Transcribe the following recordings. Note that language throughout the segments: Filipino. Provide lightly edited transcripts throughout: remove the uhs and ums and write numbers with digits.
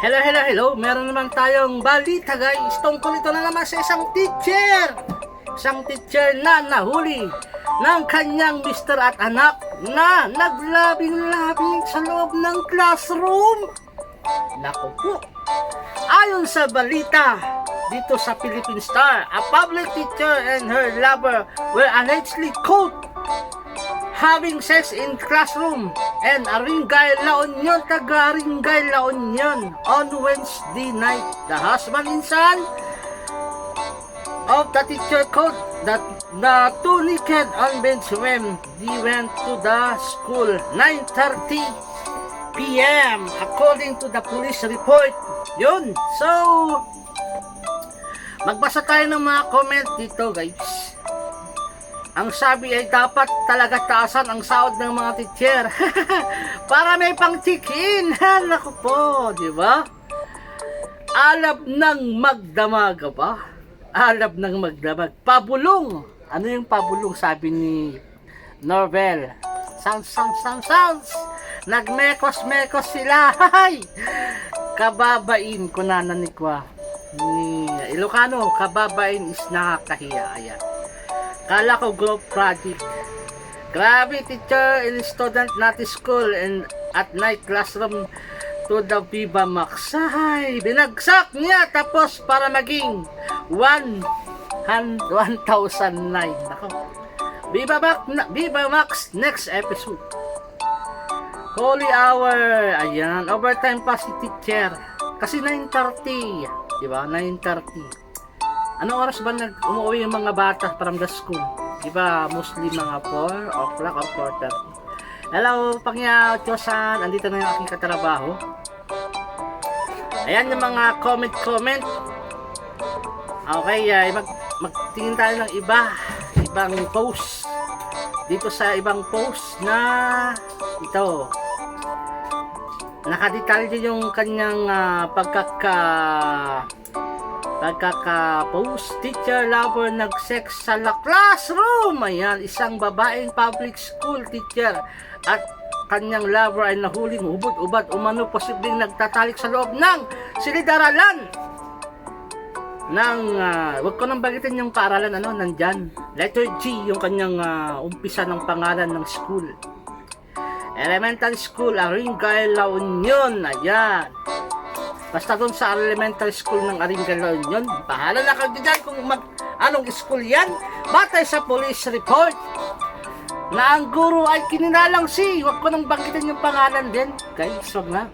Hello, hello, hello. Meron naman tayong balita guys. Tungkol ito na naman sa isang teacher. Isang teacher na nahuli ng kanyang mister at anak na naglabing-labing sa loob ng classroom. Naku po. Ayon sa balita dito sa Philippine Star, a public teacher and her lover were allegedly caught having sex in classroom and Aringay, La Union, taga Aringay, La Union on Wednesday night. The husband and son of the teacher caught that the two naked unbench when they went to the school 9:30 p.m. according to the police report. Yun. So, magbasa tayo ng mga comment dito guys. Ang sabi ay dapat talaga taasan ang sahod ng mga teacher para may pang chicken. Naku po, di ba? Alab ng magdamag ba? Alab ng magdamag. Pabulong. Ano yung pabulong sabi ni Norvel? Sounds. Nagmekos-mekos sila. Kababain ko na nanikwa. Ni Ilocano, kababain is nakakahiya. Ayan. Kala ko group project. Grabe, teacher and student natin school and at night classroom to the Viva Max. Ay, binagsak niya tapos para maging 1,009. Nako. Viva Max next episode. Holy hour. Ayan, overtime pa si teacher. Kasi 9:30. Diba? 9:30. Anong oras ba umuwi yung mga bata from the school? Diba, mostly mga 4 o'clock or 4:30. Hello, Pangya Chosan. Andito na yung aking katrabaho. Ayan yung mga comment. Okay, magtingin tayo ng ibang post. Dito sa ibang post na ito. Nakadetalye yung kanyang pagkaka-post. Teacher lover nag-sex sa classroom. Ayan, isang babaeng public school teacher at kanyang lover ay nahuling hubad-ubad umano posibleng nagtatalik sa loob ng silid-aralan ng wag ko nang bagitin yung paaralan, nandyan letter G yung kanyang umpisa ng pangalan ng school. Elementary School Aringay, La Union. Ayan, basta doon sa elementary school ng Aringay, La Union. Bahala na kayo dyan kung anong school yan. Batay sa police report na ang guro ay kininalang si, wag ko nang banggitin yung pangalan din guys, wag na.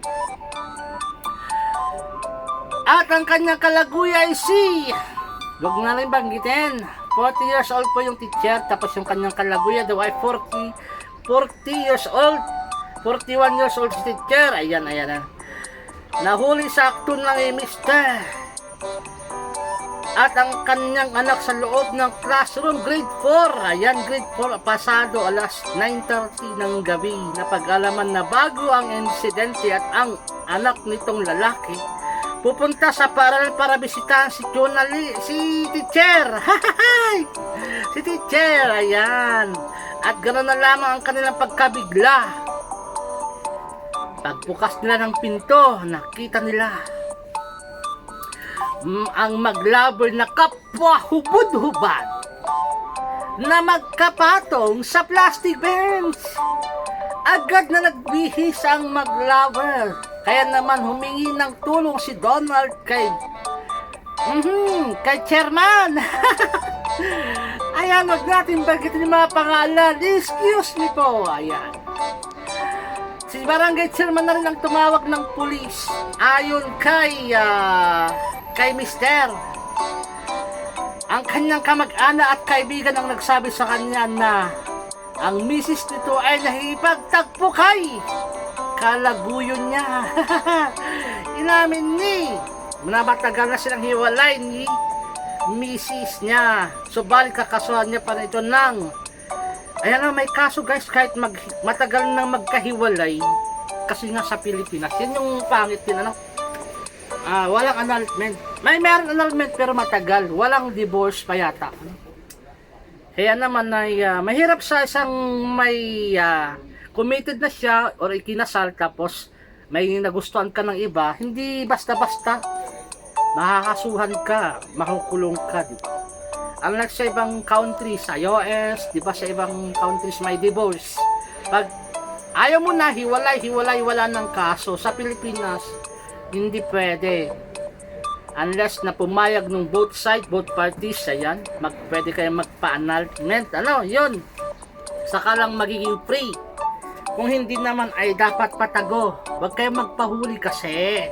At ang kanyang kalaguya ay si, wag na rin banggitin, 40 years old po yung teacher. Tapos yung kanyang kalaguya daw ay 40 years old, 41 years old si teacher. Ayan. Nahuli sa akto ng mister at ang kanyang anak sa loob ng classroom, grade 4. Ayan, grade 4, pasado alas 9:30 ng gabi. Napag-alaman na bago ang insidente at ang anak nitong lalaki pupunta sa paaralan para bisitahan si teacher. Si teacher, ayan. At ganoon na lamang ang kanilang pagkabigla. Pagbukas nila ng pinto, nakita nila ang maglover na kapwa hubad-hubad na magkapatong sa plastic bench. Agad na nagbihis ang maglover. Kaya naman humingi ng tulong si Donald kay chairman. Ayan, wag natin bagitin yung mga pangalan. Excuse me po. Ayan, si barangay chairman na rin ang tumawag ng pulis. Ayon kay mister, ang kanyang kamag-ana at kaibigan ang nagsabi sa kanya na ang misis nito ay nahipagtagpo kay kalaguyo niya. Inamin ni matagal na silang hiwalay ni misis niya. So balik kakasuhan niya pa ito ng, ayan na, may kaso guys kahit matagal nang magkahiwalay. Kasi nga sa Pilipinas yan yung pangit din, walang annulment. Meron annulment pero matagal. Walang divorce pa yata. Kaya naman ay mahirap sa isang may committed na siya or ikinasal tapos may nagustuhan ka ng iba, hindi basta-basta makakasuhan ka, makukulong ka, di ba? Unlike sa ibang countries, sa US, di ba, sa ibang countries may divorce. Pag ayaw mo na, hiwalay, wala ng kaso. Sa Pilipinas, hindi pwede. Unless na pumayag ng both side, both parties, ayan, pwede kayo magpa-annulment, yun. Saka lang magiging free. Kung hindi naman ay dapat patago. Huwag kayo magpahuli kasi.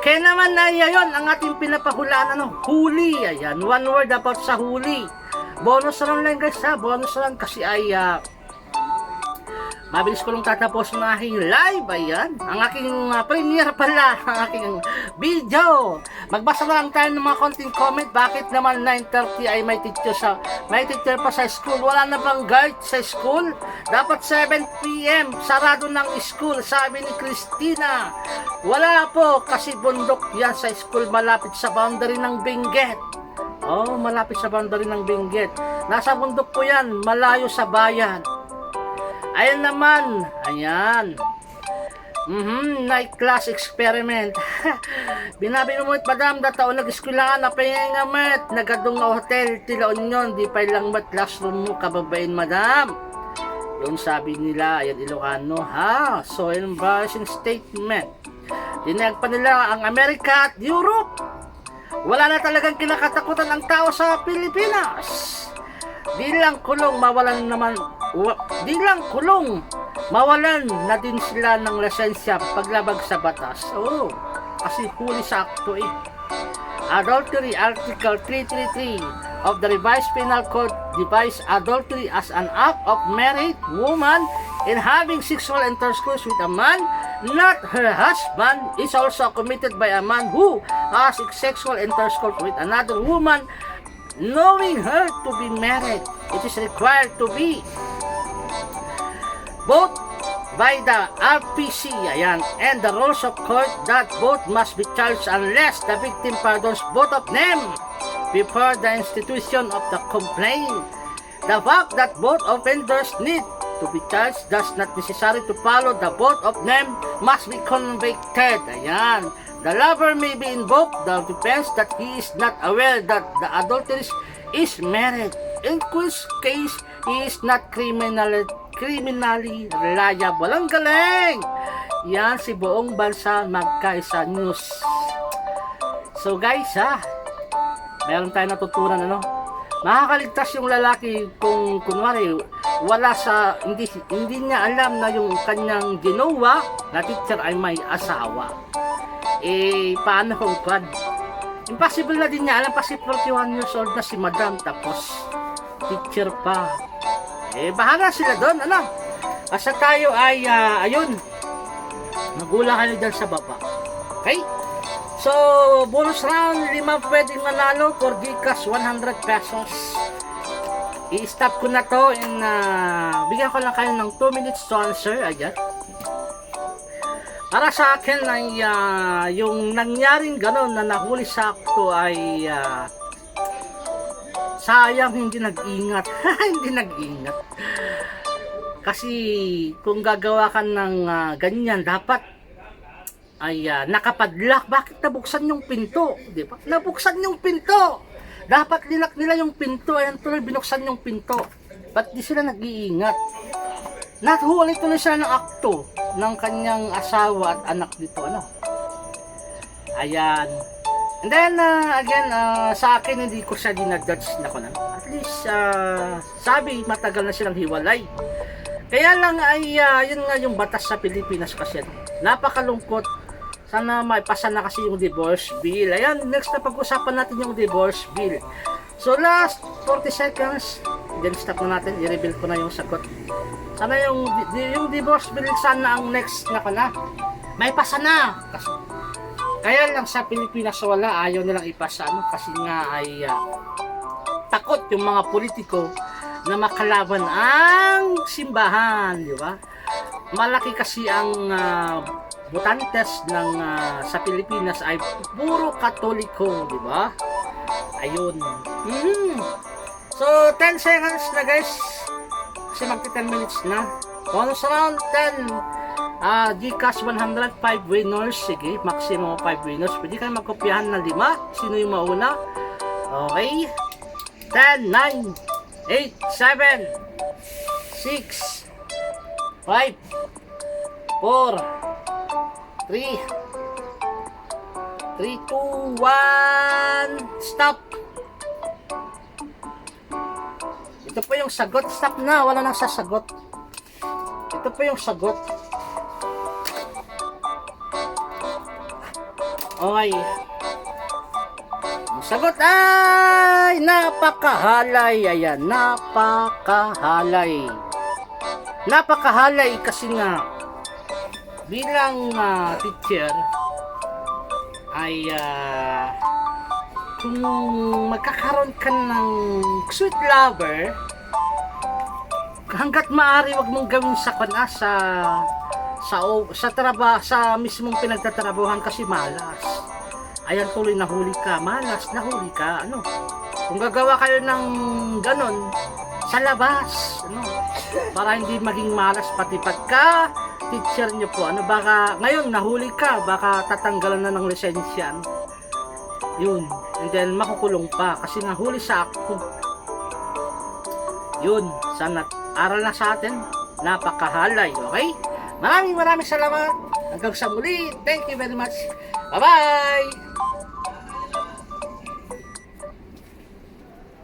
Kaya naman na yun, ang ating pinapahulaan, huli. Ayan, one word about sa huli. Bonus lang guys ha, bonus lang kasi ay mabilis ko lang tatapos ng aking live. Ayan, ang aking premiere pala, ang aking video. Magbasa na lang tayo ng mga konting comment. Bakit naman 9:30 ay may teacher pa sa school? Wala na bang guard sa school? Dapat 7 PM, sarado ng school, sabi ni Christina. Wala po, kasi bundok yan sa school, malapit sa boundary ng Benguet. Oh, malapit sa boundary ng Benguet. Nasa bundok po yan, malayo sa bayan. Ayan naman, ayan. Night class experiment. Binabi mo madam, dataon nag-eskwelahan na pahingamet. Nagadong nga hotel, tilaon yun, di pa ilang classroom mo kababain madam. Yung sabi nila, ayan Ilocano, ha? So, embarrassing statement. Dinayag pa nila ang Amerika at Europe. Wala na talagang kinakatakutan ang tao sa Pilipinas. Di lang kulong mawalan na din sila ng lisensya paglabag sa batas. Oh, kasi huli sa akto eh. Adultery, Article 333 of the Revised Penal Code defines adultery as an act of married woman in having sexual intercourse with a man not her husband, is also committed by a man who has sexual intercourse with another woman knowing her to be married. It is required to be both by the RPC, ayan, and the rules of court that both must be charged unless the victim pardons both of them before the institution of the complaint. The fact that both offenders need to be charged does not necessary to follow the both of them must be convicted. Ayan. The lover may be invoked the defense that he is not aware that the adulteress is married, in which case he is not criminally liable. Ang galing! Yan, si buong bansa magkaisa news. So guys meron tayong natutunan makakaligtas yung lalaki kung kunwari hindi niya alam na yung kanyang ginawa na teacher ay may asawa. Paano kung impossible na din niya alam kasi 41 years old na si madam tapos teacher pa. Bahala sila doon, basta tayo ay ayun, magulang kayo dyan sa baba. Okay? So, bonus round, 5 pwedeng manalo for Gcash 100 pesos. I-stop ko na to and bigyan ko lang kayo ng 2 minutes to answer. Ayan. Para sa akin ay yung nangyaring gano'n na nahuli sa akto ay sayang hindi nag-ingat. Hindi nag-ingat. Kasi kung gagawa ka ng ganyan, dapat ay nakapadlock. Bakit nabuksan yung pinto? Di ba? Nabuksan yung pinto. Dapat linak nila yung pinto. Ayan tuloy, binuksan yung pinto. Ba't di sila nag-iingat? Nahuli tuloy sila ng akto ng kanyang asawa at anak dito. Ayan. And then, again, sa akin, hindi ko siya dinadjudge na ko na. At least, sabi, matagal na silang hiwalay. Kaya lang ay, yun nga yung batas sa Pilipinas kasi. Napakalungkot. Sana maipasa na kasi yung divorce bill. Ayan, next na pag-usapan natin yung divorce bill. So, last 40 seconds, then stop na natin. I-reveal ko na yung sagot. Sana yung divorce bill, sana ang next na ko na. Maipasa na. Kasi, kaya lang sa Pilipinas wala, ayaw nilang ipasa kasi nga ay takot yung mga politiko na makalaban ang simbahan, di ba? Malaki kasi ang botantes ng sa Pilipinas ay puro Katoliko, di ba? Ayun. So 10 seconds na guys. Kasi magti 10 minutes na. Bonus round 10. Gcash 105 winners. Sige, maximum 5 winners. Pwede kayo magkopyahan ng 5. Sino yung mauna? Okay. 10, 9, 8, 7, 6, 5, 4, 3, 2, 1, stop. Ito po yung sagot. Stop na. Wala nang sasagot. Ito po yung sagot. Okay. Ang sagot ay napakahalay. Ayan, napakahalay. Napakahalay kasi nga bilang teacher ay kung magkakaroon ka ng sweet lover, hanggat maaari wag mong gawin sa sa mismong pinagtatrabahuhan kasi malas. Ayan, tuloy nahuli ka, malas, nahuli ka, ano. Kung gagawa kayo ng ganon sa labas, ano, para hindi maging malas pati pagka teacher nyo po, ano, baka ngayon nahuli ka, baka tatanggalan na ng lisensya, ano. Yun, and then makukulong pa kasi nahuli sa ako. Yun, sana aral na sa atin, napakahalay. Okay, maraming salamat, hanggang sa muli. Thank you very much. Bye bye.